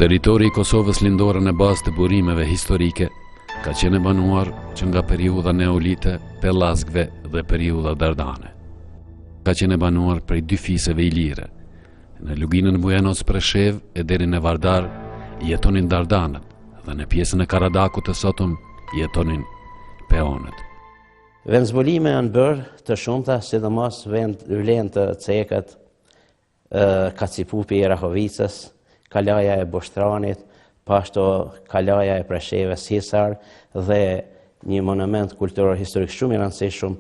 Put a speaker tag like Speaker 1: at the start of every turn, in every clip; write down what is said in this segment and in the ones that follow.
Speaker 1: Territori i Kosovës lindore në bazë të burimeve historike ka qenë e banuar që nga periudha neolite, pellazgëve dhe periudha dardane. Ka qenë e banuar prej dy fiseve ilire. Në luginën Bujanos Preshev e deri në Vardar jetonin dardanët dhe në pjesën e Karadakut të sotëm jetonin peonët.
Speaker 2: Vendëzbulime janë bërë të shumta, sidomos vlen të Cekët, Kacipupi i Rahovicës, Kalaja e Bushtranit, pashto Kalaja e Preshevës Hisar dhe një monument kulturor historik shumë i rëndësishëm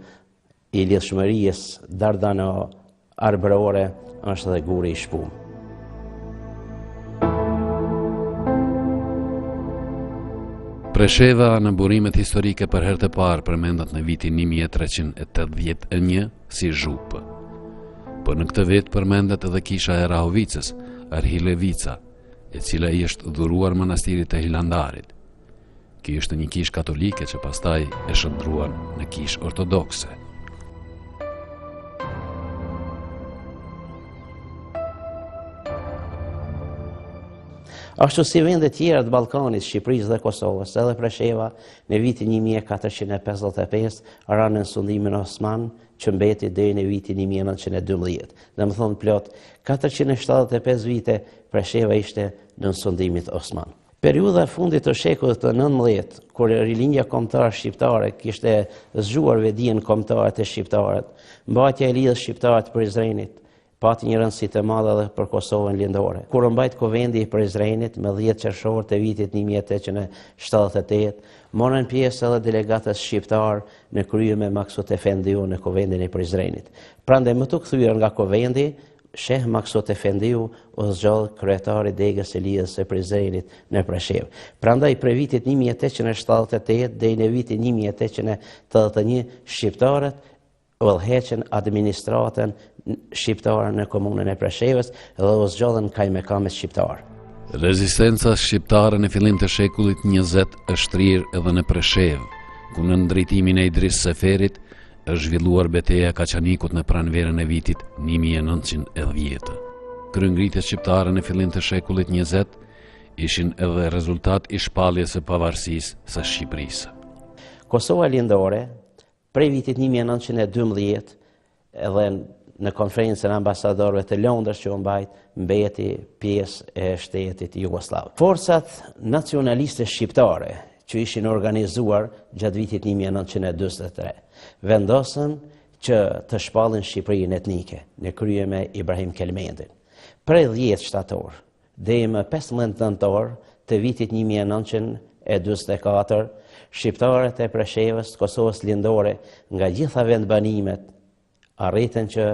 Speaker 2: i lidhshmërisë dardano-arbrore është dhe Guri i Shpumë.
Speaker 1: Presheva në burimet historike për herë të parë përmendet në vitin 1381 si zhupë. Por në këtë vit përmendet edhe kisha e Rahovicës, Arhilevica, e cila i është dhuruar manastirit të Hilandarit. Ky është një kishë katolike që pastaj e shndruan në kishë ortodokse.
Speaker 2: Ashtu si vendet tjera të Ballkanit, Shqipërisë dhe Kosovës, edhe Presheva në vitin 1455 ranë në sundimin osman që mbeti deri në vitin 1912. Domethënë plot 475 vite Presheva ishte në sundimit osman. Periudha e fundit të shekullit të 19, kur rilindja kombëtare shqiptare kishte zgjuar vetdijen kombëtare të shqiptarët, mbajtja e lidhjes shqiptare të Prizrenit pati një rëndësi të madhe edhe për Kosovën lindore. Kur mbajt Kuvendi i Prizrenit me 10 qershor të vitit 1878, morën pjesë edhe delegatës shqiptar në krye me Maksut Efendiu në Kuvendin e Prizrenit. Prandaj më të kthyer nga Kuvendi, Sheh Maksut Efendiu u zgjodh kryetari degës së lidhjes së Prizrenit në Preshevë. Prandaj prej vitit 1878 deri në vitin 1881 shqiptarët udhëheqën administratën shqiptare në komunën e Preshevës dhe u zgjodhen kajmekamet shqiptar.
Speaker 1: Rezistenca shqiptare në fillim të shekullit 20 është rrirë edhe në Preshevë, ku në ndrejtimin e Idris Seferit është zhvilluar betejë e Kaçanikut në pranverën e vitit 1910. Kryengritjet shqiptare në fillim të shekullit 20 ishin edhe rezultat i shpalljes së pavarësisë së Shqipërisë.
Speaker 2: Kosova lindore prej vitit 1912 edhe në konferencën e ambasadorëve të Londrës që u mbajt, mbeti pjesë e shtetit jugosllav. Forcat nacionaliste shqiptare që ishin organizuar gjatë vitit 1943 vendosën që të shpallin Shqipërinë etnike në krye me Ibrahim Kelmendin. Prej 10 shtator deri më 15 nëntor të vitit 1944, shqiptarët e Preshevës, Kosovës lindore, nga gjitha vendbanimet arritën që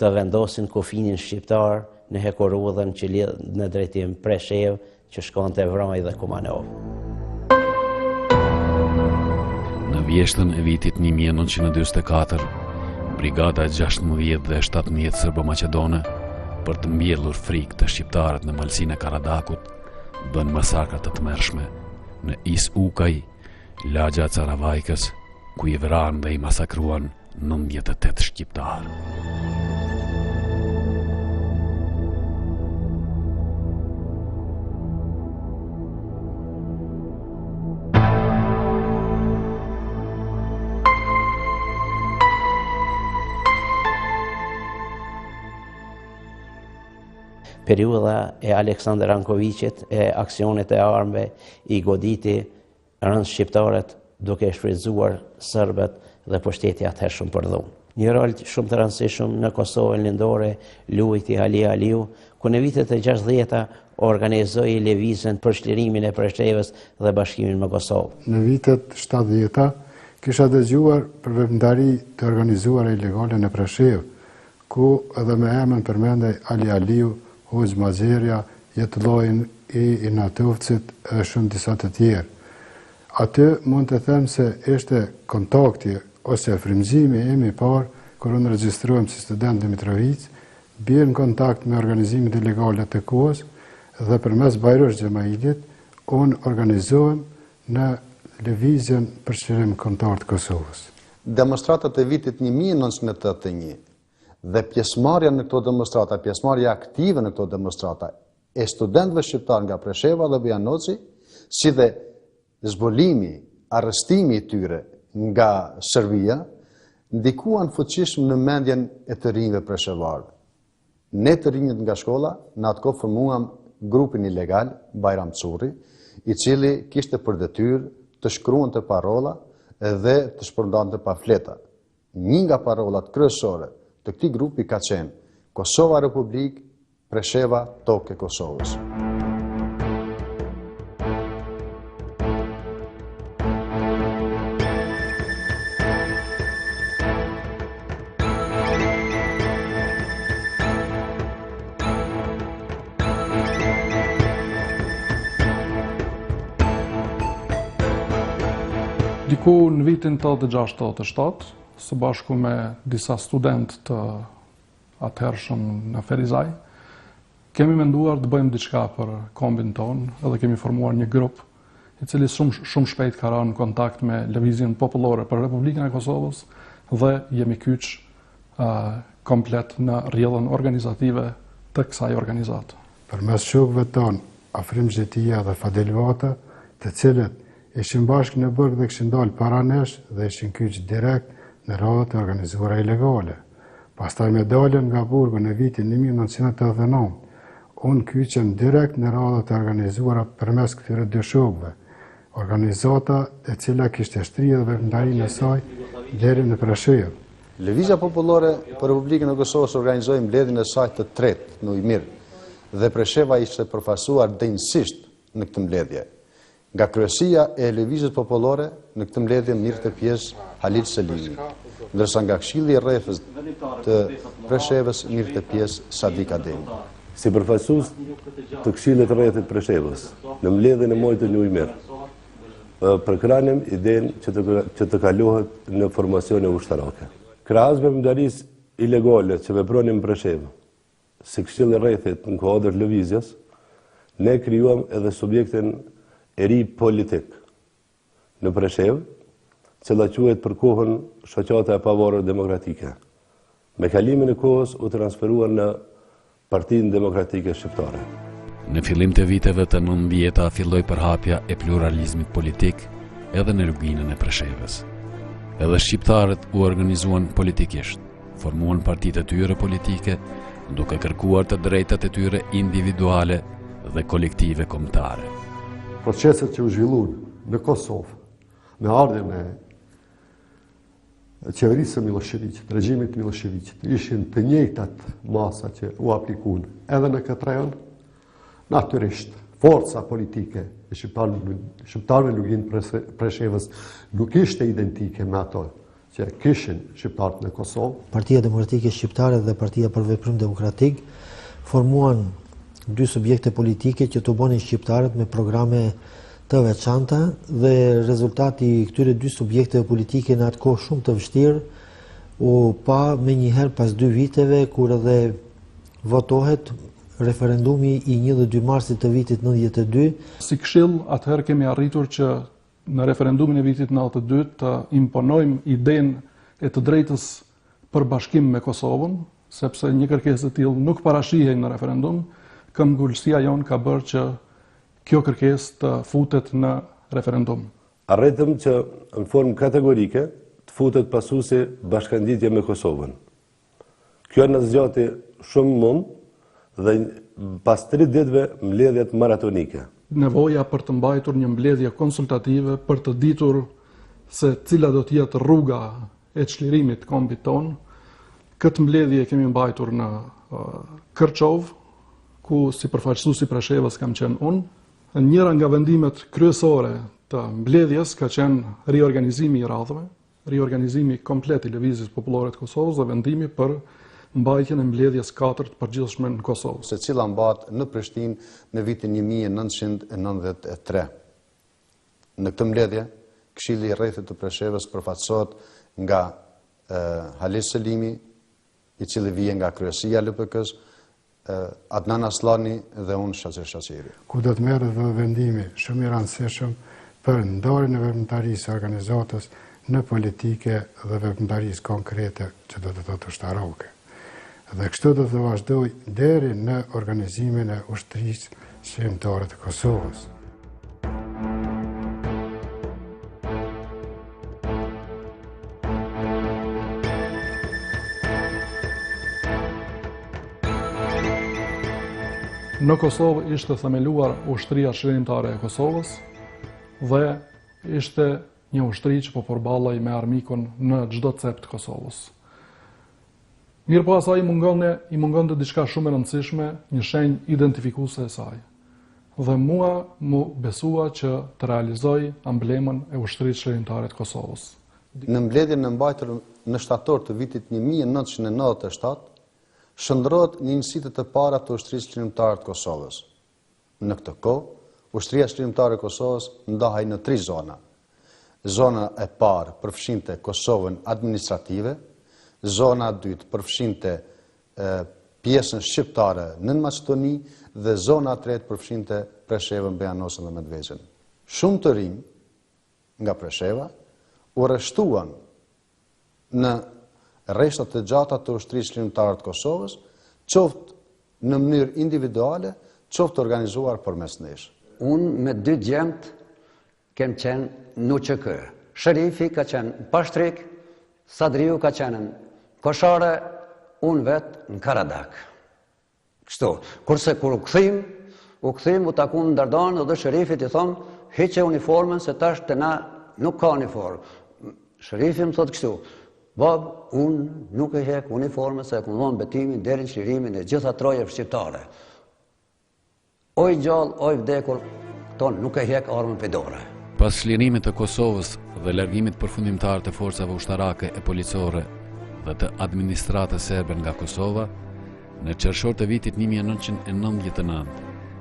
Speaker 2: të vendosin kufinin shqiptar në hekurudhën që lidh në drejtim Preshevë që shkonte Vraj dhe Kumanov.
Speaker 1: Në vjeshtën e vitit 1944, brigada 16 dhe 17 serbo-maqedone, për të mbjellur frikë të shqiptarët në malsinë e Karadakut, bën masakra të tmerrshme në Is Ukaj, lagja e Caravajkës, ku i vranë dhe i masakruan 98 shqiptarë.
Speaker 2: Periudha e Aleksandr Rankovicit e aksionet e armëve i goditi rënd shqiptarët duke shfrytzuar serbët dhe pushteti atëhershëm për dhunë. Një rol shumë të rëndësishëm në Kosovën lindore luajti Ali Aliu, ku në vitet e 60-ta organizoi lëvizjen për shlirimin e Preshevës dhe bashkimin me Kosovë.
Speaker 3: Në vitet 70-ta kisha dëgjuar për veprimtari të organizuara ilegale në Preshevë, ku edhe me emrin përmendej Ali Aliu, Hoxh Mazerja, Jetëllojin i Inatovcit e shumë disa të tjerë. Aty mund të them se ishte kontakti ose frymëzimi im i parë kur unë regjistruam si student në Mitrovic, bie në kontakt me organizimet ilegale të kohës dhe përmes Bajrosh Xhamailit unë organizohem në lëvizjen për sqarim kombëtar të Kosovës.
Speaker 4: Demonstratat e vitit 1981 dhe pjesëmarrja në këto demonstrata, pjesëmarrja aktive në këto demonstrata, e studentëve shqiptar nga Presheva dhe Bujanoci, si dhe zbulimi, arrestimi i tyre nga Serbia, ndikuan fuqishëm në mendjen e të rinjve preshevarë. Ne të rinjët nga shkolla, në atë kohë formuam grupin ilegal, Bajram Curri, i cili kishte për detyrë të shkruante parolla dhe të shpërndante pamfleta. Një nga parollat kryesore të këtij grupi ka qenë Kosova Republik, Presheva tokë e Kosovës.
Speaker 5: Diku në vitin 86-87, së bashku me disa student të atëhershëm në Ferizaj, kemi menduar të bëjmë diçka për kombin tonë, edhe kemi formuar një grup i cili shumë shpejt ka rënë në kontakt me Lëvizjen Popullore për Republikën e Kosovës dhe jemi kyç komplet në rrjedhën organizative të kësaj organizate.
Speaker 3: Përmes shokëve tonë, Afrim Xhetia dhe Fadel Vata, të cilët ishin bashkë në burg dhe kishin dalë para nesh dhe ishin kyç direkt në radhët e organizuara ilegale. Pastaj me daljen nga burgu në vitin 1989, unë kyçem direkt në radhët e organizuara përmes këtyre dy shokëve. Organizata e cila kishte shtrihë dhe veprimtarinë e saj deri në Preshevë.
Speaker 4: Lëvizja Popullore për Republikën e Kosovës organizoi mbledhjen e saj të tretë në Ujmir dhe Presheva ishte përfaqësuar dinjësisht në këtë mbledhje. Nga kryesia e Lëvizjes Popullore në këtë mbledhje mirte pjesë Halil Selimi, ndërsa nga Këshilli i Rrethës të Preshevës mirte pjesë Sadik Ademi.
Speaker 6: Si përfaqësues të Këshillit të Rrethit Preshevës në mbledhjen e muajit në Ujmir, përkranim idenë që të kalohet në formacione ushtarake. Krahas veprimtarisë ilegale që vepronin në Preshevë, si Këshilli i Rrethit në kuadër lëvizjes, ne krijuam edhe subjektin e ri politik në Preshevë, cila quhet për kohën Shoqata e Pavarur Demokratike. Me kalimin e kohës u transferuar në Partinë Demokratike Shqiptare.
Speaker 1: Në fillim të viteve të 90-ta filloi përhapja e pluralizmit politik edhe në luginën e Preshevës. Edhe shqiptarët u organizuan politikisht, formuan partitë e tyre politike, duke kërkuar të drejtat e tyre individuale dhe kolektive kombëtare.
Speaker 7: Proceset që u zhvilluan në Kosovë, në ardhjën e qeverisë së Miloševićit, regjimit Miloševićit, ishin të njëjtat masa që u aplikuan edhe në këtë rajon. Natyrisht, forca politike e shqiptarëve në luginë Preshevës nuk ishte identike me ato që kishin shqiptarët në Kosovë.
Speaker 8: Partia Demokratike Shqiptare dhe Partia për Veprim Demokratik formuan dy subjekte politike që të bënin shqiptarët me programe të veçanta dhe rezultati i këtyre dy subjekteve politike në atë kohë shumë të vështirë u pa me njëherë pas 2 viteve kur edhe votohet referendumi i 1 dhe 2 marsit të vitit 92.
Speaker 5: Si Këshill, atëherë kemi arritur që në referendumin e vitit 92 të imponojmë idenë e të drejtës për bashkim me Kosovën, sepse një kërkesë e tillë nuk parashihej në referendum. Këmbgulësia jonë ka bërë që kjo kërkesë të futet në referendum.
Speaker 6: Arritëm që në formë kategorike të futet pasuesi bashkangjitie me Kosovën. Kjo në zgjati shumë mund dhe pas 3 ditëve mbledhjet maratonike.
Speaker 5: Nevoja për të mbajtur një mbledhje konsultative për të ditur se cila do të jetë rruga e çlirimit të kombit tonë. Këtë mbledhje kemi mbajtur në Kërçov, ku si përfaqësues i Preshevës kam qenë unë. Njëra nga vendimet kryesore të mbledhjes ka qenë riorganizimi i radhëve, riorganizimi komplet i Lëvizjes Popullore të Kosovës dhe vendimi për mbajtjen e mbledhjes 4 të përgjithshme në Kosovë.
Speaker 4: Se cila mbahet në Prishtinë në vitin 1993. Në këtë mbledhje, Këshilli i Rrethit të Preshevës përfaqësohet nga Halil Selimi, i cili vije nga kryesia e LPK-s, Adnan Aslani dhe unë Shaqir Shaqiri.
Speaker 3: Ku do të merret dhe vendimi shumë i rëndësishëm për ndarjen e veprimtarisë së organizatës në politike dhe veprimtarisë konkrete që do të thotë ushtarake. dhe kështu do të vazhdoj deri në organizimin e ushtrisë shqiptare të Kosovës.
Speaker 5: Në Kosovë ishte themeluar ushtria shërimtare e Kosovës dhe ishte një ushtri që po përballej me armikun në çdo cep të Kosovës. Mirë po asaj i mungonte diçka shumë e rëndësishme, një shenjë identifikuese e saj. Dhe mua mu besua që të realizoj amblemën e ushtrisë shërimtare të Kosovës.
Speaker 4: Në mbledhjen e mbajtur në shtator të vitit 1997, shndrohet një njësitë të para të ushtrisë shërimtare të Kosovës. Në këtë kohë, ushtria shërimtare e Kosovës ndahej në 3 zona. Zona e parë përfshinte Kosovën administrative, zona e dytë përfshinte pjesën shqiptare nën Maqedoni dhe zona e tretë përfshinte Preshevën, Bujanosën dhe Medvegjën. Shumë të rinj nga Presheva u arrestuan në rreshtat e gjata të ushtrisë shërimtare të Kosovës, qoftë në mënyrë individuale, qoftë organizuar përmes nesh.
Speaker 9: Unë me 2 djemt kem qenë në QK. Sherifi ka qenë Pashtrik, Sadriu ka qenë në Koshare, unë vetë në Karadak. Kështu, kurse kur u këthim, u takun në Dardanë dhe sherifit i thonë, heqe uniformën se tash të na nuk ka uniformë. Sherifi më thotë kështu, bab, unë nuk e hek uniformën se e ku dhonë betimin deri në çlirimin e gjitha trojeve shqiptare. Oj gjallë, oj vdekur, tonë nuk e hek armën pedore.
Speaker 1: Pas çlirimit të Kosovës dhe largimit përfundimtar të forcave ushtarake e policore dhe të administratës serbe nga Kosova, në qershor të vitit 1999,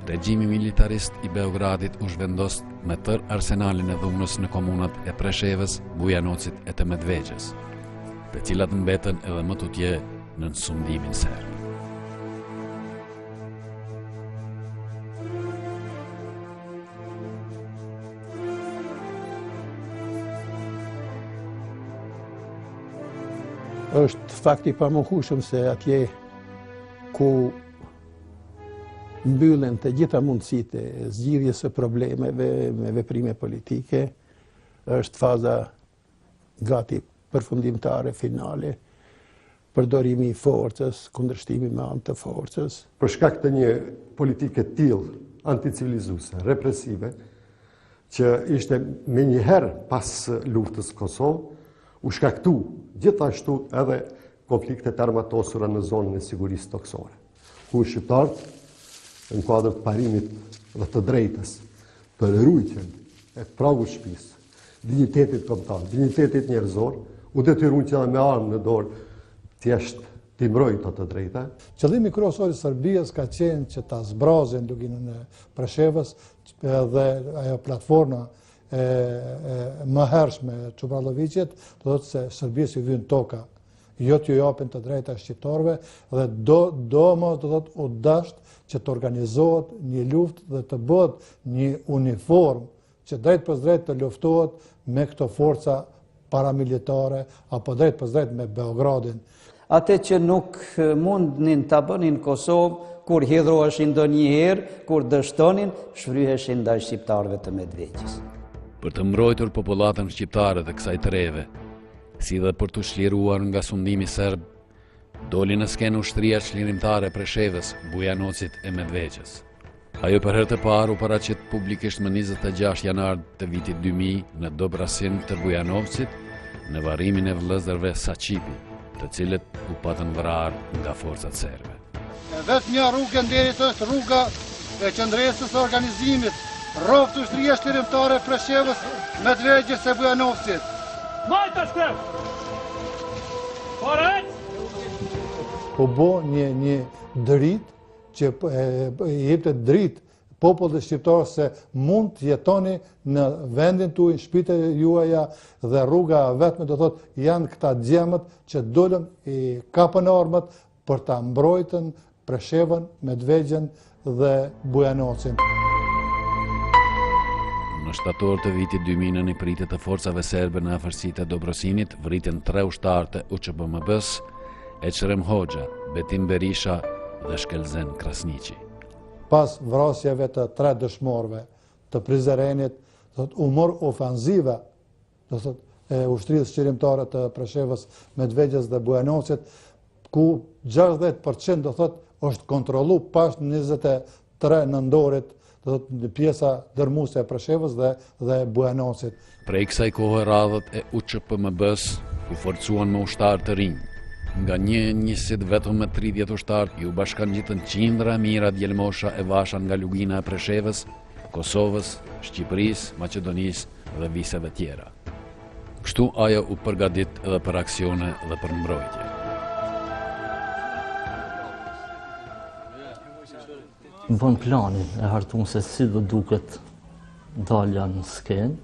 Speaker 1: regjimi militarist i Beogradit u zhvendos me tërë arsenalin e dhunës në komunat e Preshevës, Bujanocit e të Medvegjës, të cilat mbetën edhe më tutje në sundimin serb.
Speaker 10: Është fakti pamohshëm se atje ku mbyllen të gjitha mundësitë e zgjidhjes së problemeve me veprime politike, është faza gati përfundimtare, finale, përdorimi i forcës, kundërshtimi me anë të forcës.
Speaker 7: Për shkak të një politike tillë anticivilizuese, represive, që ishte me njëherë pas luftës Kosovë, u shkaktu gjithashtu edhe konfliktet armatosura në zonën e sigurisë toksore, ku shqiptarët, në kuadër të parimit dhe të drejtës për rujtjen e pragut shtëpisë, dignitetit kombëtar, dignitetit njerëzor, u detyrun që edhe me armë në dorë thjesht timrojnë të drejta.
Speaker 11: Qëllimi kryesor i Serbisë ka qenë që ta zbrazën luginën e Preshevës dhe ajo platforma më hershme Çuprallovicit, do të thotë se Serbisë i vjen toka, jo t'ju japin të drejta shqiptarëve dhe do më do thotë u dasht që të organizohet një luftë dhe të bëhet një uniform që drejt për drejt të luftohet me këto forca paramilitare apo drejt për drejt me Beogradin.
Speaker 12: Ate që nuk mundnin ta bënin Kosovë, kur hidhroheshin ndonjëherë, kur dështonin, shfryheshin ndaj shqiptarëve të Medvegjës.
Speaker 1: Për të mbrojtur popullatën shqiptare të kësaj treve, si dhe për të çliruar nga sundimi serb, doli në skenë ushtria çlirimtare e Preshevës, Bujanocit e Medvegjës. Ajo për herë të parë u paraqit publikisht më 26 janar të vitit 2000 në Dobrasin të Bujanovcit, në varrimin e vëllezërve Saqipi, të cilët u patën vrarë nga forcat serbe.
Speaker 13: Vetëm një rrugë nderit është rruga e qëndresës së organizimit rroft ushtria shlirimtare e Preshevës, Medvegjës e Bujanovcit.
Speaker 14: Majta shkrep! Korrekt!
Speaker 11: Po bo një dritë që jepte dritë popullit shqiptar se mund të jetoni në vendin tuaj, në shtëpitë juaja dhe rruga vetëm do thotë janë këta djemët që dolën i kapën armët për ta mbrojtën Preshevën, Medvegjën dhe Bujanocin.
Speaker 1: Në shtator të vitit 2000 në pritje të forcave serbe në afërsitë e Dobrosinit, vritën 3 ushtarë të UÇBMB-s, Eqrem Hoxha, Betim Berisha dhe Shkelzen Krasniqi.
Speaker 11: Pas vrasjeve të 3 dëshmorëve të Prizrenit, u mor ofenziva e ushtrisë qërimtare të Preshevës, Medvegjës dhe Bujanocit, ku 60% është kontrollu pas 23 nëndorit, në pjesa dërmuese e Preshevës dhe Bujanocit.
Speaker 1: Prej kësaj kohë radhët e UÇPMB-s u forcuan me ushtarë të rinj. Nga një njësit vetëm me 30 ushtarë ju bashkangjitën qindra mira djelmosha e vasha nga lugina e Preshevës, Kosovës, Shqipërisë, Maqedonisë dhe viseve tjera. Kështu ajo u përgadit edhe për aksione dhe për mbrojtje.
Speaker 14: Bën planin e hartuar se si do duket dalja në skenë.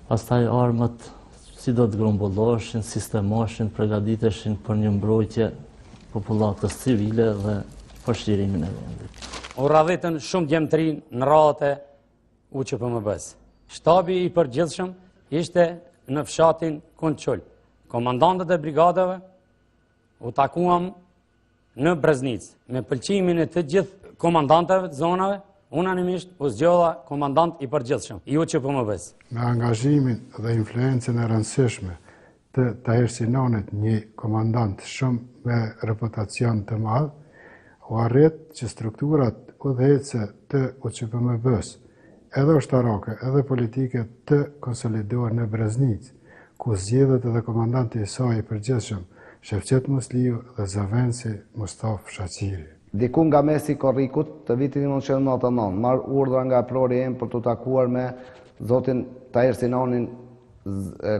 Speaker 14: Pastaj armët si do të grumbulloheshin, sistemoheshin, përgatiteshin për një mbrojtje popullatës civile dhe përshirimin e vendit.
Speaker 15: U radhitën shumë djemtëri në radhët e UÇPMB-s. Shtabi i përgjithshëm ishte në fshatin Konçul. Komandantët e brigadave u takuam në Breznicë. Me pëlqimin e të gjithë komandantëve të zonave, unanimisht u zgjodha komandant i përgjithshëm i UÇPMB-s.
Speaker 3: Me angazhimin dhe influencën e rëndësishme të Tahir Sinanit, një komandant shumë me reputacion të madh, u arrit që strukturat udhëheqëse të UÇPMB-s, edhe ushtarake, edhe politike, të konsolidohen në Breznicë, ku zgjedhet edhe komandanti i saj i përgjithshëm, Shevqet Musliu dhe zëvendësi Mustaf Shaqiri.
Speaker 16: Diku nga mesi korrikut të vitit 1999, marr urdhra nga prori im për të takuar me zotin Tahir Sinanin,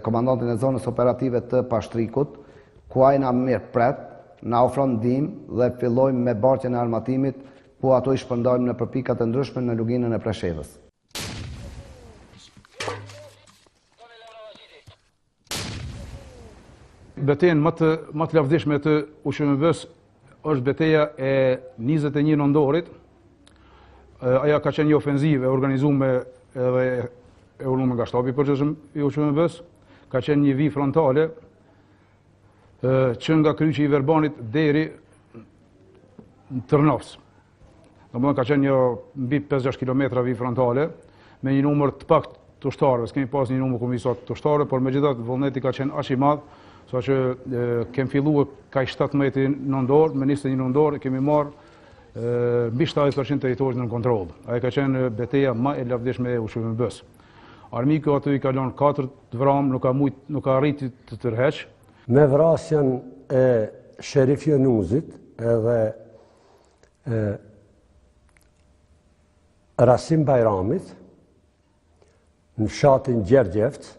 Speaker 16: komandantin e zonës operative të Pashtrikut, ku ai na mirë pret, na ofron ndihmë dhe fillojmë me bartjen e armatimit, ku ato i shpërndajmë në përpikat e ndryshme në luginën e Preshevës.
Speaker 17: Betejën më të lavdishme të UÇPMB-s është betejë e 21 nëndorit. Aja ka qenë një ofenzive organizuar edhe e uluar nga shtabi i përgjithshëm i UÇPMB-s. Ka qenë një vijë frontale që nga kryqi i Verbanit deri në Tërnovës. Domethënë ka qenë një mbi 5-6 kilometra vijë frontale me një numër të pak të ushtarëve. S'kemi pas një numër komisar të ushtarëve, por megjithatë vullneti ka qenë aq i madh, sa që kemi filluar kaq 17 nëndor, me 21 nëndor kemi marrë mbi 70% territorit në kontroll. Ajo ka qenë betejë më e lavdishme e UÇPMB-s. Armiku aty i ka lënë 4 të vramë, nuk ka arritur të tërheq.
Speaker 18: Me vrasjen e Sherif Jonuzit edhe Rasim Bajramit në fshatin Gjergjevc,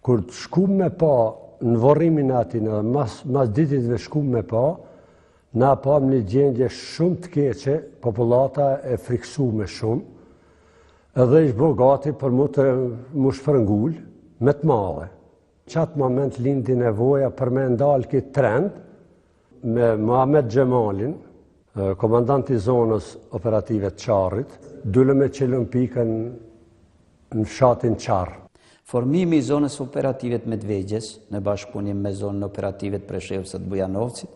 Speaker 18: kur të shkum me pa në vorrimin atin, mas dititve shkum me pa, na pam një gjendje shumë të keqe, populata e friksume shumë, edhe ishë bo gati për mu shpërngull me të madhe. Qatë moment lindi nevoja për me ndalë këtë trend me Muhamet Gjemalin, komandanti zonës operative të Qarrit, dulle me qelën pikën në fshatin Qarr.
Speaker 12: Formimi i zonës operative të Medvegjës në bashkëpunim me zonën operative të Preshevës të Bujanovcit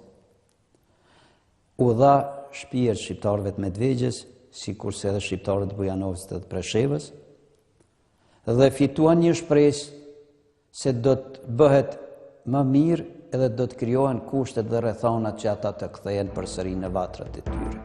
Speaker 12: u dha shpirt shqiptarëve të Medvegjës, sikurse edhe shqiptarët të Bujanovcit dhe të Preshevës, dhe fituan një shpresë se do të bëhet më mirë edhe do të krijohen kushtet dhe rrethonat që ata të kthehen përsëri në vatrat e tyre.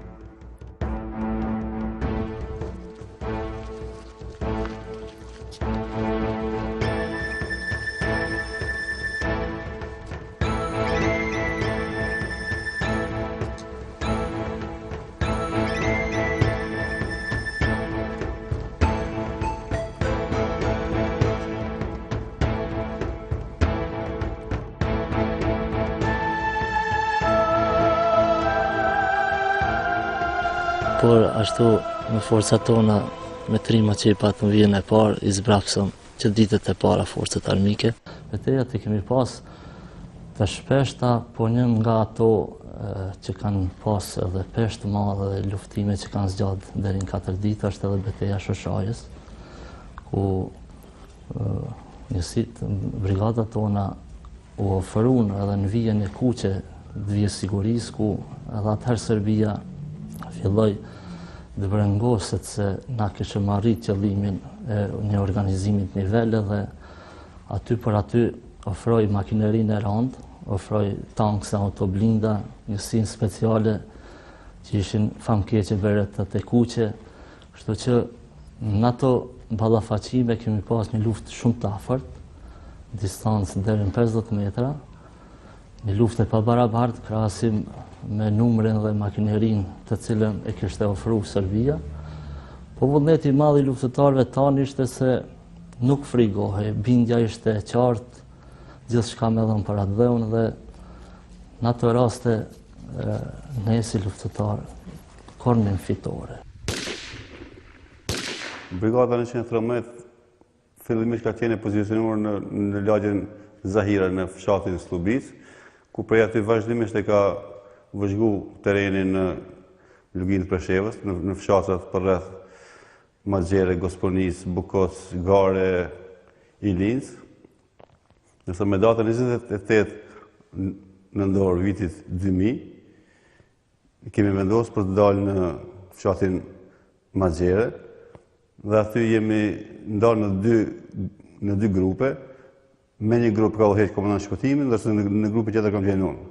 Speaker 14: Por ashtu me forcat tona, me trima që i patëm vijën e parë, i zbrapsëm që ditët e para forcat armike. Betejat i kemi pas të shpeshta, por një nga ato që kanë pas edhe peshë të madhe dhe luftime që kanë zgjatë deri në 4 ditë është edhe beteja Shoshajës, ku njësit brigadat tona u ofruan edhe në vijën e kuqe të vijës sigurisë, ku edhe atëherë Serbia filloi të brengoset se na kishëm arrit qëllimin e një organizimit nivele dhe aty për aty ofroi makinerinë e rëndë, ofroi tankës, autoblinda, njësinë speciale që ishin famkeqe beretët e kuqe, kështu që në ato ballafaqime kemi pas një luftë shumë të afërt, distancë deri në 50 metra, një luftë e pabarabartë krahasim me numrin dhe makinerinë të cilën e kishte ofruar Serbia. Po vullneti i madh i luftëtarëve tanë ishte se nuk frigohej, bindja ishte e qartë, gjithçka më dhën për atë dheun dhe në ato raste ne si luftëtar kornim fitore.
Speaker 6: Brigada 113 fillimisht ka qenë pozicionuar në lagjen Zahira në fshatin Slubis, ku prej aty vazhdimisht e ka vëzhgu terrenin në luginë Preshevës, në fshatrat përreth Mazgjere, Gosponis, Bukoc, Gare, Ilins. Nëse me datën 28 nëntor vitit 2000, kemi vendosur për të dalë në fshatin Mazgjere, dhe aty jemi ndarë në dy grupe. Me një grup ka udhëheq komandant shpëtimin, ndërsa në grupin tjetër kam qenë unë.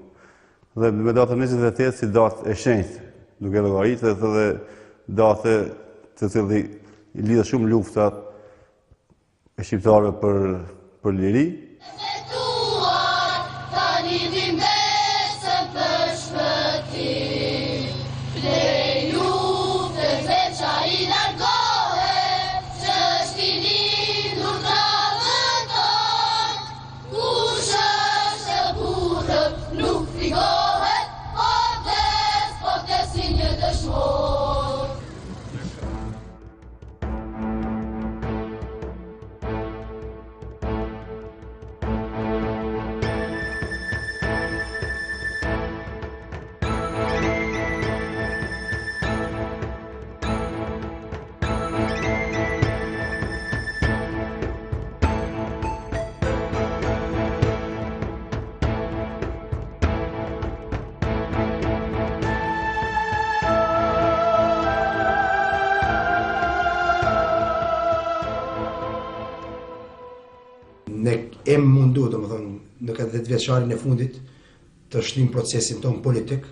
Speaker 6: Dhe me datën 28 si datë e shenjtë, duke llogaritë dhe datë të cilë lidhet shumë luftat e shqiptarëve për liri.
Speaker 19: Ne e mundu, do më thonë, në këtë 10 vjeçarin e fundit, të shtim procesin tonë politik,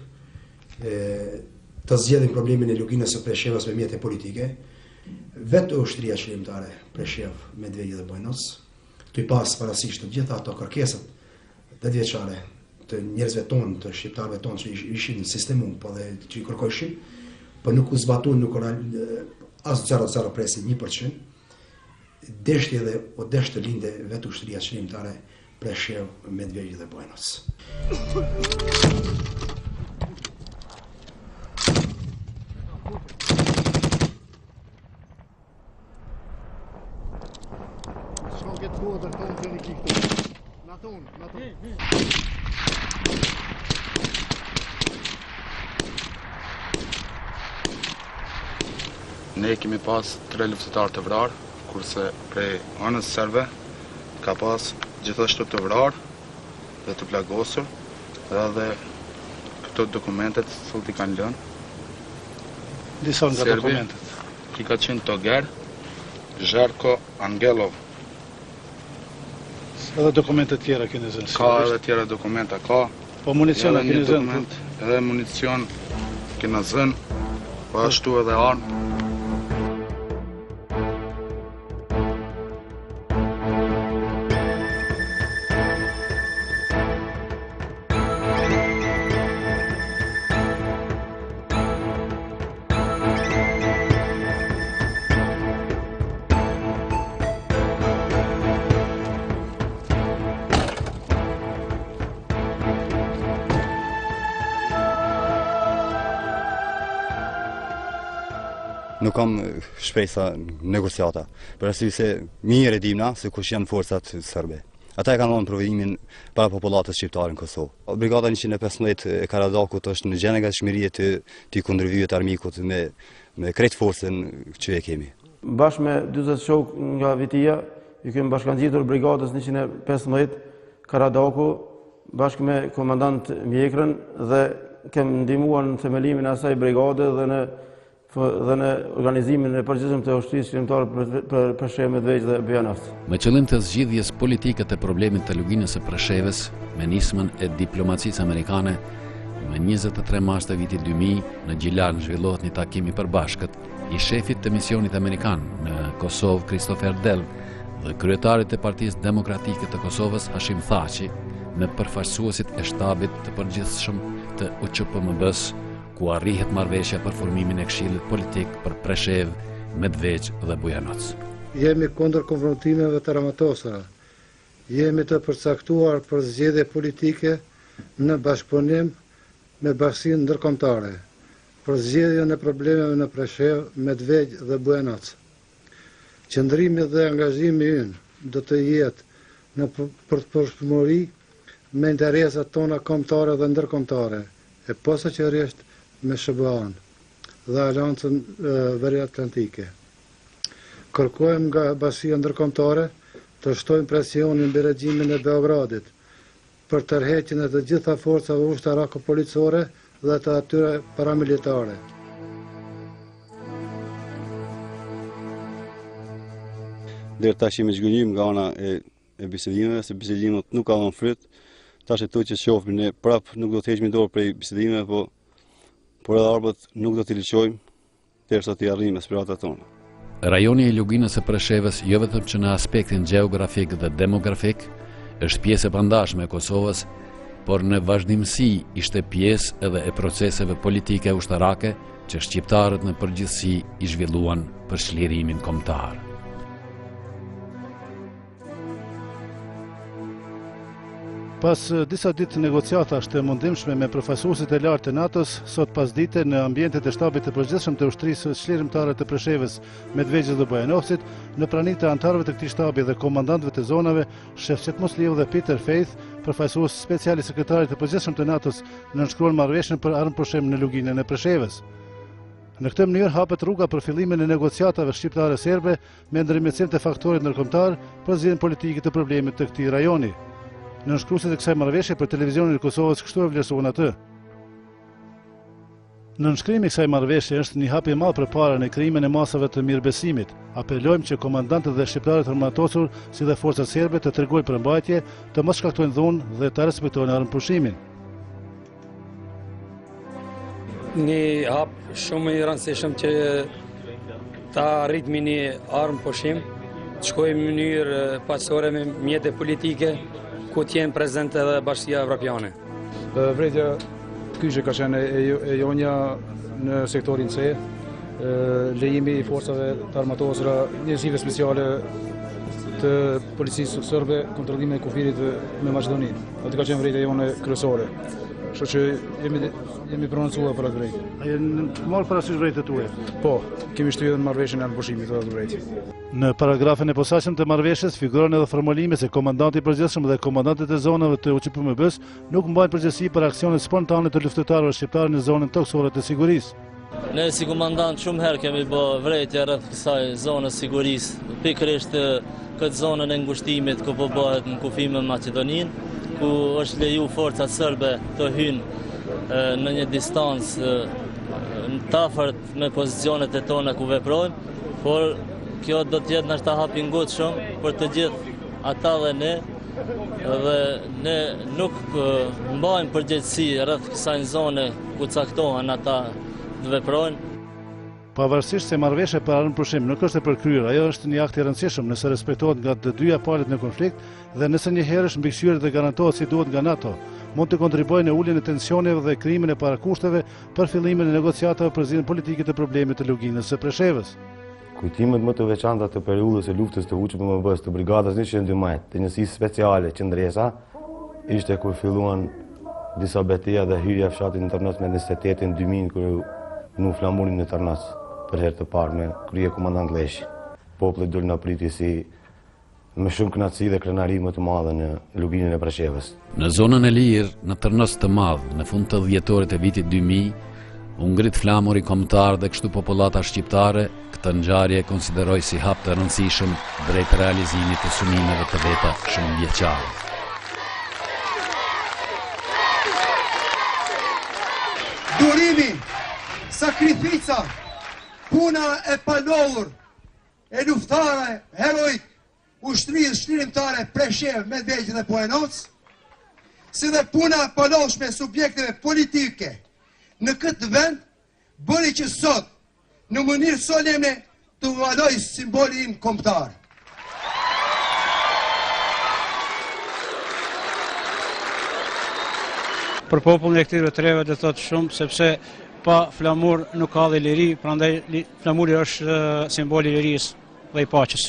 Speaker 19: të zgjedhim problemin e luginës së Preshevës me mjete politike, vetë ushtria qëllimtare Preshev, Medvegje dhe Bojnos, të i pas parasysh të gjitha ato kërkesat 10 vjeçare të njerëzve tonë, të shqiptarëve tonë që ishin në sistemu, po dhe që i kërkojshin, po nuk u zbatun, nuk as 0,0 presin 1%, deshti edhe o deshtë të linde vetë ushtria qëllimtare Preshev, Medvegje dhe Bojnos.
Speaker 20: Ne kemi pas 3 luftëtar të vrarë, kurse prej anës serbe ka pas gjithashtu të vrarë dhe të plagosur, dhe këto dokumentet sot i kanë lënë.
Speaker 13: Disa nga dokumentet.
Speaker 20: I ka qenë Toger, Zherko Angelov.
Speaker 13: Edhe dokumentet tjera keni zënë?
Speaker 20: Ka edhe tjera dokumenta, ka.
Speaker 13: Po municion e keni zënë?
Speaker 20: Edhe municion kena zënë, po ashtu edhe armë.
Speaker 21: Nuk kam shpresa negociata, për arsye se mirë e dimna se kush janë forcat serbe. Ata e kanë dhënë provimin para popullatës shqiptare në Kosovë. Brigada 115 e Karadakut është në gjendje të kundërvyet armikut me krejt forcën që e kemi.
Speaker 22: Bashkë me 40 shok nga Vitia, i kemi bashkangjitur brigadës 115
Speaker 2: Karadaku bashkë me komandant Mjekrën dhe kem ndihmuar në themelimin e asaj brigade dhe në organizimin e përgjithshëm të ushtrisë shërimtare për Preshevë, Medvegjë dhe Bujanovc.
Speaker 1: Me qëllim të zgjidhjes politike të problemit të luginës së Preshevës, me nismën e diplomacisë amerikane, me 23 mars të vitit 2000 në Gjilan zhvillohet një takim i përbashkët i shefit të misionit amerikan në Kosovë, Christopher Delv, dhe kryetarit të Partisë Demokratike të Kosovës, Hashim Thaçi, me përfaqësuesit e shtabit të përgjithshëm të UÇPMB-s, ku arrihet marrëveshja për formimin e Këshillit Politik për Preshevë, Medvegjë dhe Bujanoc.
Speaker 11: Jemi kundër konfrontimeve të ramatosura. Jemi të përcaktuar për zgjedhje politike në bashkëpunim me bashkinë ndërkombëtare, për zgjedhjen e problemeve në Preshevë, Medvegjë dhe Bujanoc. Qëndrimi dhe angazhimi ynë do të jetë në përputhshmëri me interesat tona kombëtare dhe ndërkombëtare, e posaçërisht me SBA-n dhe Aleancën Veriatlantike. Kërkojmë nga bashkia ndërkombëtare të shtojnë presionin mbi regjimin e Beogradit për tërheqjen e të gjitha forcave ushtarako-policore dhe të atyre paramilitare.
Speaker 21: Deri tash jemi zgjënim nga ana e bisedimeve, se bisedimet nuk kanë fryt. Tash e to që shohim ne prap nuk do të heqmi dorë prej bisedimeve, por edhe arbët nuk do t'i lëshojmë derisa t'i arrijmë aspiratat tona.
Speaker 1: Rajoni i luginës së Preshevës, jo vetëm që në aspektin gjeografik dhe demografik, është pjesë e pandashme e Kosovës, por në vazhdimsi ishte pjesë edhe e proceseve politike ushtarake që shqiptarët në përgjithësi i zhvilluan për çlirimin kombëtar.
Speaker 22: Pas disa ditë negociatash të mundimshme me përfaqësuesit e lartë të NATO-s, sot pasdite në ambientet e shtabit të përgjithshëm të ushtrisë çlirimtare të Preshevës, Medvegjës dhe Bujanovcit, në praninë të anëtarëve të këtij shtabi dhe komandantëve të zonave, Shefqet Musliu dhe Peter Faith, përfaqësues special i sekretarit të përgjithshëm të NATO-s, nënshkruan marrëveshjen për armëpushim në luginën e Preshevës. Në këtë mënyrë hapet rruga për fillimin e negociatave shqiptare serbe me ndërmjetësim të faktorit ndërkombëtar për zgjidhjen politike të problemit të këtij rajoni. Nënshkruesit e kësaj marrëveshje për televizionin e Kosovës kështu e vlerësuan atë. Nënshkrimi i kësaj marrëveshje është një hap i madh përpara në krijimin e masave të mirëbesimit. Apelojmë që komandantët dhe shqiptarët armatosur, si dhe forcat serbe, të tregojnë përmbajtje, të mos shkaktojnë dhunë dhe të respektojnë armëpushimin.
Speaker 15: Një hap shumë i rëndësishëm që ta arritmi një armëpushim, të shkojmë në mënyrë paqësore me mjete politike, ku t'jenë prezente edhe Bashkia Evropiane.
Speaker 17: Vretja kyçe ka qenë e jonja në sektorin C, lejimi i forcave të armatosura, njësive speciale të policisë sërbe, kontrollimin e kufirit me Maqedoninë. Aty ka qenë vretja jone kryesore. Kështu që jemi prononcuar për atë vrejtje.
Speaker 22: A jeni marrë parasysh vrejtjet tuaja?
Speaker 17: Po, kemi shtyr në marrëveshjen e armëpushimit të atë vrejtje.
Speaker 22: Në paragrafin e posaçëm të marrëveshjes figuron edhe formulimi se komandanti i përgjithshëm dhe komandantët e zonave të UÇPMB-s nuk mbajnë përgjegjësi për aksionet spontane të luftëtarëve shqiptarë në zonën toksore të sigurisë.
Speaker 14: Ne si komandant shumë herë kemi bë vrejtje rreth kësaj zonë sigurisë, pikërisht këtë zonën e ngushtimit ku po bëhet në kufi me Maqedoninë, ku është leju forcat serbe të hynë në një distancë të afërt me pozicionet e tona ku veprojmë, por kjo do të jetë nështë hap i ngutshëm për të gjithë ata dhe ne nuk mbajmë përgjegjësi rreth kësaj zone ku caktohen ata të veprojnë.
Speaker 22: Pavarësisht se marrëveshja për armëpushim nuk është e përkryer, ajo është një akt i rëndësishëm nëse respektohet nga të dyja palët në konflikt dhe nëse njëherësh mbikëqyrët dhe garantohet si duhet nga NATO, mund të kontribuojë në uljen e tensioneve dhe krijimin e parakushteve për fillimin e negociatave për zgjidhjen politike të problemit të luginës së Preshevës.
Speaker 23: Kujtimet më të veçanta të periudhës së luftës të UÇPMB-s të brigadës 102 majt, të njësisë speciale Qendresa, ishte kur filluan disa betejë dhe hyrja e fshatit në Tarnos me 28-in 2000 kur nu flamurin në Tarnos për herë të parë me krye komandant Leshi. Populli dul na priti si me shumë kënaqësi dhe krenari më të madhe në luginën e Preshevës.
Speaker 1: Në zonën e lirë, në Tarnos të madh, në fund të dhjetorit e vitit 2000, u ngrit flamuri kombëtar dhe kështu popullata shqiptare këtë ngjarje konsideroi si hap të rëndësishëm drejt realizimit të synimeve të veta shumë vjeçare.
Speaker 4: Luftrimi, sakrifica, puna e palollur, e luftare heroik, ushtrisë shlirimtare Preshev, Medvegjë dhe Poenoc, si dhe puna e palollshme subjekteve politike në këtë vend, bëri që sot, në mënyrë solemne, të valoj simbolin kombëtar.
Speaker 5: Për popullin e këtyre treve dhe thotë shumë, sepse pa flamur nuk ka dhe liri, prandaj flamuri është simboli i lirisë dhe i paqes.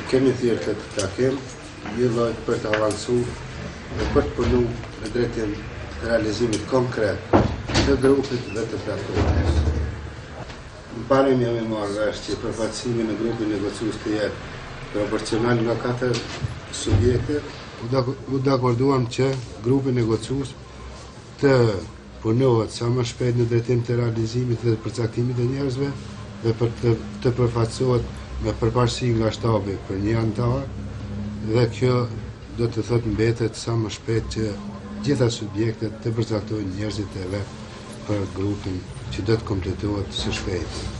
Speaker 3: Kemi thirrë këtë takim, një lloj për të avancuar dhe për të punu në drejtim të realizimit konkret të grupit dhe të platformës. Në parim jam marrë vesh që përfaqësimi në grupin negociues të jetë proporcional nga 4 subjekte. U dakorduam që grupi negociues të punohet sa më shpejt në drejtim të realizimit dhe përcaktimit të njerëzve dhe për të përfaqësohet me përparësi nga shtabi për një antar, dhe kjo do të thotë mbetet sa më shpejt që gjitha subjektet të përcaktojnë njerëzit e vet për grupin që do të kompletohet së shpejti.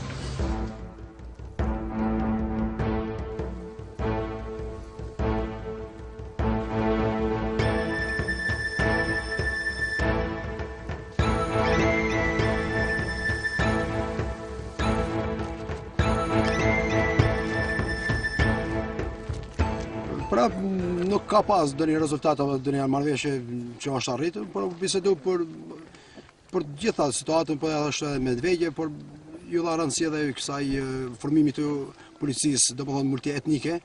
Speaker 8: Nuk ka pas dëni rezultat apo dëni marrëveshje që është arritur, por bisedu për gjitha situatën, po është edhe Medvegjë, por ju dha rëndësi edhe kësaj formimit të policisë, domethënë multietnike,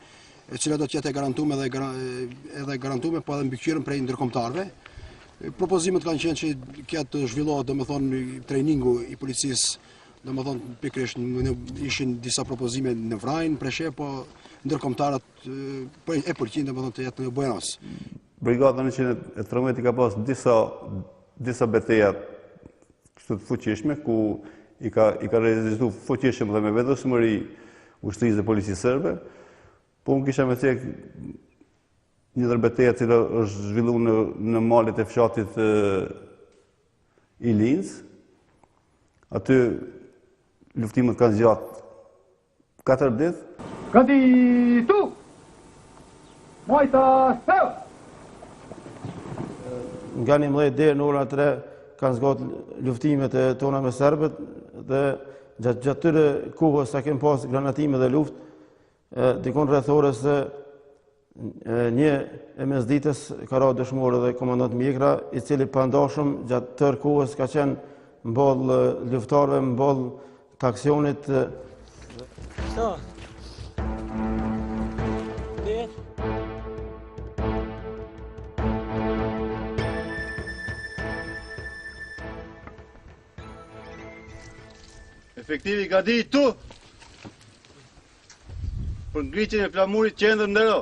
Speaker 8: e cila do të jetë e garantuar edhe garantuar, po edhe mbikëqyrën prej ndërkombëtarëve. Propozimet kanë qenë që këtë zhvillohet domethënë trajningu i policisë, domethënë pikërisht ishin disa propozime në Vrajnë, Preshev, po ndërkombëtarët e policisë domethënë të jetë në Buenos.
Speaker 6: Brigada 113 ka pas disa betejë kështu të fuqishme ku i ka rezistuar fuqishëm dhe me vetëdijshmëri ushtrisë dhe policisë serbe. Po unë kisha me cek një ndër betejë që është zhvilluar në malet e fshatit i Linz. Aty luftimet kanë zgjatur 4 ditë.
Speaker 13: Candidato! Mojta Seu!
Speaker 2: Nga 11 deri në orën 3 kanë zgjatur luftimet e tona me serbët dhe gjatë tyre kohës sa kemi pas granatime dhe luftë, dikon rreth orës 1 e mesditës ka ra dëshmorë dhe komandant Mjekra, i cili pandashëm gjatë tërë kohës ka qenë mball luftarëve, mball të aksionit.
Speaker 24: Efektivi ka ditu për ngritjen e flamurit qendër ndero.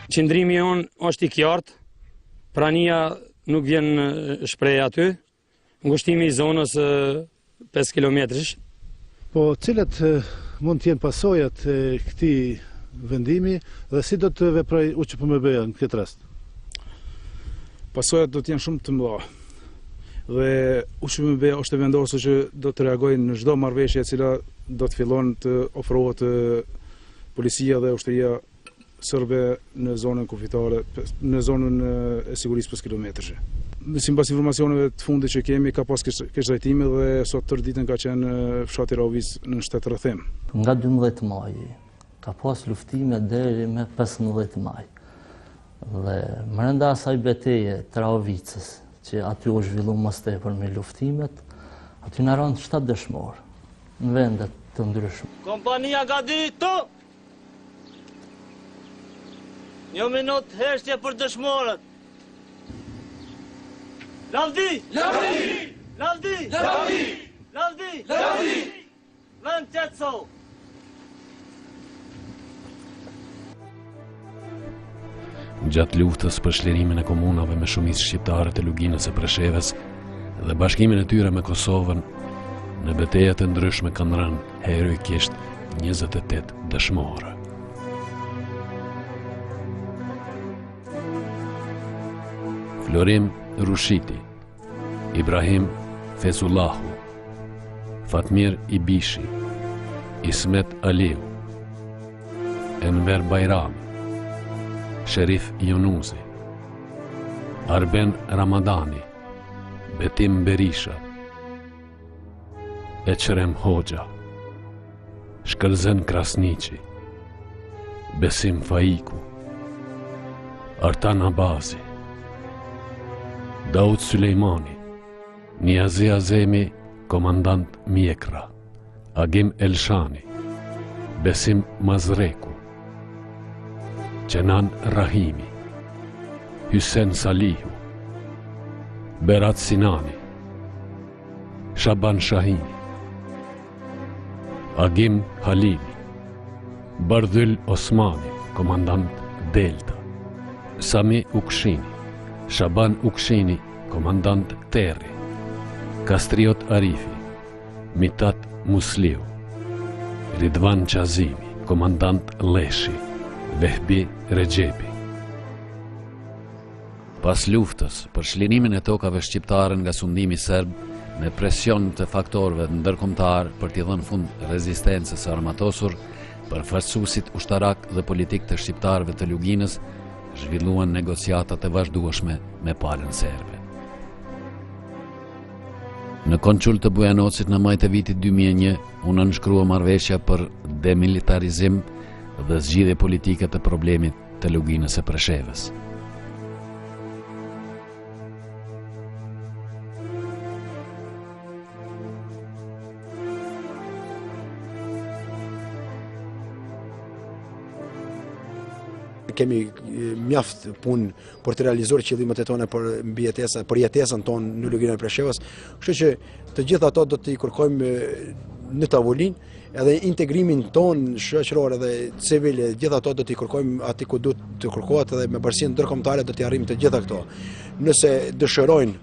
Speaker 15: Qëndrimi jonë është i qartë, prania nuk vjen shprej aty, ngushtimi i zonës 5 kilometrish.
Speaker 22: Po cilat mund të jenë pasojat e këtij vendimi dhe si do të veproj UÇPMB-ja në këtë rast?
Speaker 17: Pasojat do të jenë shumë të mëdha. Dhe UÇPMB është e vendosur që do të reagojë në çdo marrëveshje e cila do të fillon të ofrohet policia dhe ushtria serbe në zonën kufitare, në zonën e sigurisë 5 kilometrëshe. Sipas informacioneve të fundit që kemi, ka pas keqtrajtime dhe sot tërë ditën ka qenë fshati Raovic në shtetë rrethim.
Speaker 14: Nga 12 maj ka pas luftime deri me 15 maj. Dhe brenda asaj betejë të Raovicës, që aty u zhvillu mas tepër me luftimet, aty në rënë 7 dëshmorë në vendet të ndryshme.
Speaker 7: Kompania Gadito! 1 minutë heshtje për dëshmorët. Lavdi! Lavdi! Lavdi! Lavdi! Lavdi! Lavdi! Vend qetëso!
Speaker 1: Gjatë luftës për shlirimin e komunave me shumicë shqiptare të Luginës e Preshevës dhe bashkimin e tyre me Kosovën, në betejat të ndryshme kanë rënë heroikisht 28 dëshmorë. Florim Rushiti, Ibrahim Fezullahu, Fatmir Ibishi, Ismet Aliu, Enver Bajrami, Sherif Jonuzi, Arben Ramadani, Betim Berisha, Eqrem Hoxha, Shkëlzen Krasniqi, Besim Faiku, Artan Abazi, Daud Sulejmani, Niazi Azemi, komandant Mjekra, Agim Elshani, Besim Mazreku, Qenan Rahimi, Hysen Salihu, Berat Sinani, Shaban Shahini, Agim Halili, Bardhyl Osmani, komandant Delta, Sami Ukshini, Shaban Ukshini, komandant Terri, Kastriot Arifi, Mitat Musliu, Ridvan Qazimi, komandant Leshi, Vehbi Regjepi. Pas luftës për shlirimin e tokave shqiptare nga sundimi serb, me presion të faktorëve ndërkombëtar për t'i dhënë fund rezistencës së armatosur, përfaqësuesit ushtarak dhe politik të shqiptarëve të Luginës zhvilluan negociatat e vazhdueshme me palën serbe. Në konçul të Bujanocit në maj të vitit 2001, u nënshkrua marrëveshja për demilitarizim dhe zgjidhje politike të problemit të Luginës së Preshevës.
Speaker 19: Kemi mjaft punë për të realizuar qëllimet e tona për jetesën tonë në Luginën e Preshevës, kështu që të gjitha ato do t'i kërkojmë në tavolinë, edhe integrimin ton shoqëror dhe civil, gjitha ato do t'i kërkojmë aty ku duhet të kërkohet, edhe me bashkinë ndërkombëtare do t'i arrijmë të gjitha këto. Nëse dëshirojnë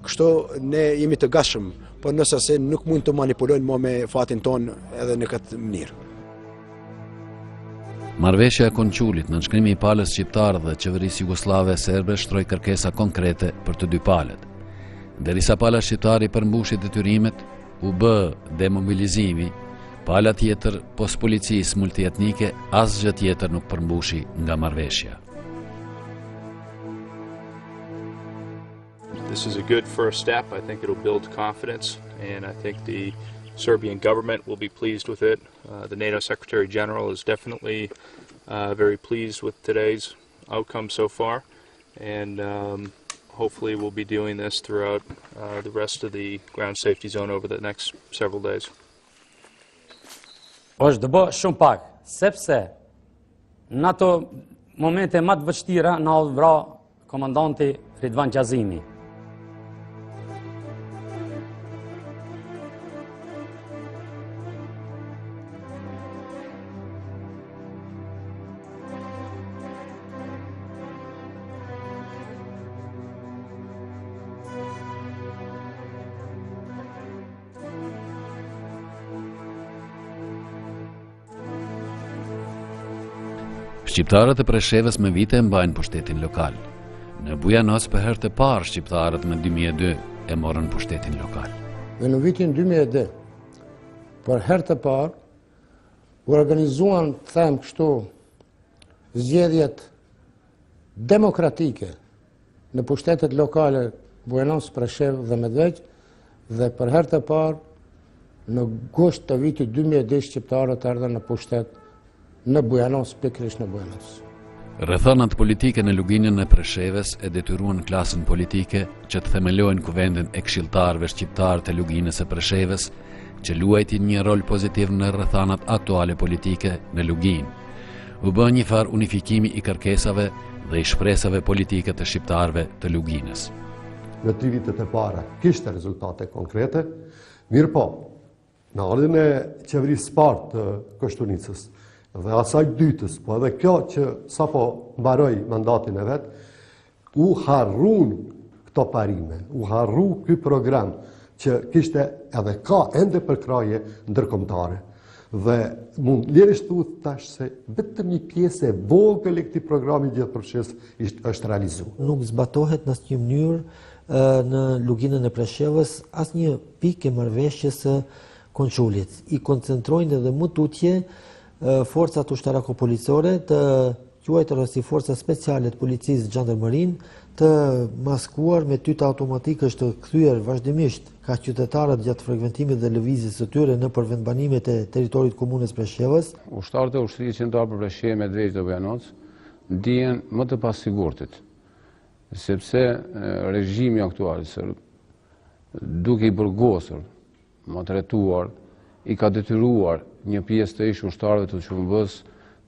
Speaker 19: kështu, ne jemi të gatshëm, por nëse se nuk mund të manipulojnë më me fatin ton edhe në këtë mënyrë.
Speaker 1: Marrëveshja e Konqulit, nënshkrimi i palës shqiptare dhe qeverisë jugoslave e serbe shtroi kërkesa konkrete për të dy palët. Derisa pala shqiptare i përmbushi detyrimet, u bë demobilizimi, pala tjetër pos policisë multietnike asgjë tjetër nuk përmbushi nga marrëveshja.
Speaker 9: This is a good first step. I think it'll build confidence, and I think the Serbian government will be pleased with it. The NATO Secretary General is definitely very pleased with today's outcome so far, and hopefully we'll be doing this throughout the rest of the ground safety zone over the next several days.
Speaker 15: Është të bë shumë pak, sepse në ato momente më të vështira na u vra komandanti Ridvan Qazimi.
Speaker 1: Shqiptarët e Preshevës me vite mbajnë pushtetin lokal. Në Bujanoc për herë të parë shqiptarët me 2002 e morën pushtetin lokal.
Speaker 10: Dhe në vitin 2002, për herë të parë, u organizuan, them kështu, zgjedhjet demokratike në pushtetet lokale Bujanoc, Preshevë dhe Medvegjë, dhe për herë të parë në gusht të vitit 2010 shqiptarët erdhën në pushtet në Bujanoc, pikërisht në Bujanoc.
Speaker 1: Rrethonat politike në luginën e Preshevës e detyruan klasën politike që të themelojnë kuvendin e këshilltarëve shqiptar të luginës së Preshevës, që luajtin një rol pozitiv në rrethonat aktuale politike në Luginë. U bë një farë unifikimi i kërkesave dhe i shpresave politike të shqiptarëve të Luginës.
Speaker 12: Në 3 vitet e para kishte rezultate konkrete, mirë po, në ardhin e qeverisë parë të Koshtunicës dhe asaj dytës, po edhe kjo që sapo mbaroi mandatin e vet, u harrun këto parime, u harru ky program që kishte edhe ka ende përkraje ndërkombëtare. Dhe mund lirisht thuhet tash se vetëm një pjesë e vogël e këtij programi gjithëpërfshirës është realizuar.
Speaker 16: Nuk zbatohet në asnjë mënyrë në luginën e Preshevës asnjë pikë e marrëveshjes së Konçulit. I koncentrojnë edhe më tutje forcat ushtarako-policore të quajtura si forca speciale të policisë Gjandarmërinë, të maskuar me tyta automatikë është kthyer vazhdimisht ka qytetarët gjatë frekuentimit dhe lëvizjes së tyre në përvendbanimet e territorit të komunës Preshevës.
Speaker 18: Ushtarët e ushtrisë qendrore për Preshevë, Medvegjë dhe Bujanoc ndihen më të pasigurtit, sepse regjimi aktual serb, duke i burgosur, maltretuar, i ka detyruar një pjesë të ish ushtarëve të QMB-s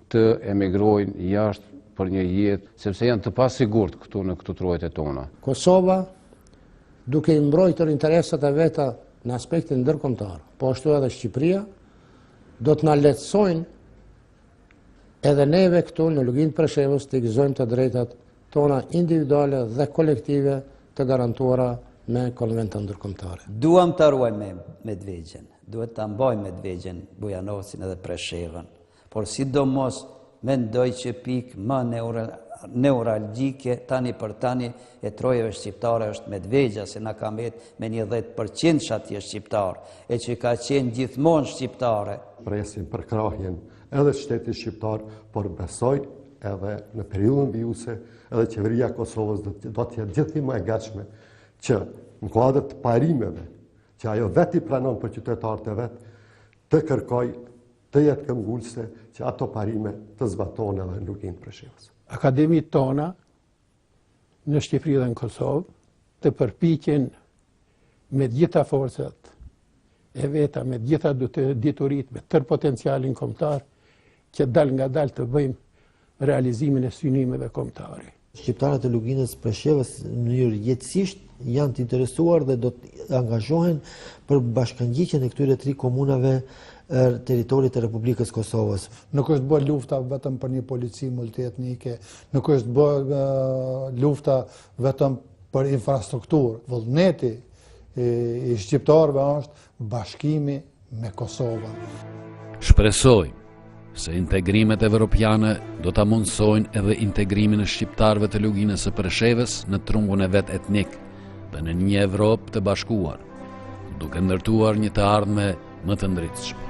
Speaker 18: të emigrojnë jashtë për një jetë, sepse janë të pasigurt këtu në këto trojtet tona.
Speaker 10: Kosova, duke i mbrojtur interesat e veta në aspektin ndërkombëtar, po ashtu edhe Shqipëria, do të na lehtësojnë edhe neve këtu në luginë të Preshevës të gëzojmë të drejtat tona individuale dhe kolektive të garantuara me konventet ndërkombëtare.
Speaker 20: Duam të ruajmë Medvegjën, duhet të mbajmë Medvegjën, Bujanocin edhe Preshevën, por sidomos mendoj që pikë më neuralgjike tani për tani e trojeve shqiptare është Medvegja, se na ka mbet me një 10% shatje shqiptar, e që ka qenë gjithmonë shqiptare.
Speaker 12: Presim për krahjen edhe shtetit shqiptar, por besoj edhe në periudhën vijuse edhe qeveria e Kosovës do të jetë gjithmonë më e gatshme që në kuadër të parimeve që ajo veti pranon për qytetarët e vet, të kërkoj të jetë këmbgulse që ato parime të zbatohen edhe në luginë Preshevës.
Speaker 25: Akademitë tona në Shqipëri dhe në Kosovë të përpiqen me gjitha forcat e veta, me gjitha diturit, me tërë potencialin kombëtar, që dal nga dal të bëjmë realizimin e synimeve kombëtare.
Speaker 16: Shqiptarët e luginës Preshevës në mënyrë jetësisht janë të interesuar dhe do të angazhohen për bashkangjiqjen e këtyre 3 komunave teritorit të Republikës Kosovës.
Speaker 11: Nuk është bërë lufta vetëm për një polici multietnike, nuk është bërë lufta vetëm për infrastrukturë. Vullneti i shqiptarëve është bashkimi me Kosovën.
Speaker 1: Shpresoj se integrimet evropiane do ta mundsojnë edhe integrimin e shqiptarëve të luginës së Preshevës në trungun e vet etnik dhe në një Evropë të bashkuar, duke ndërtuar një të ardhme më të ndritshme.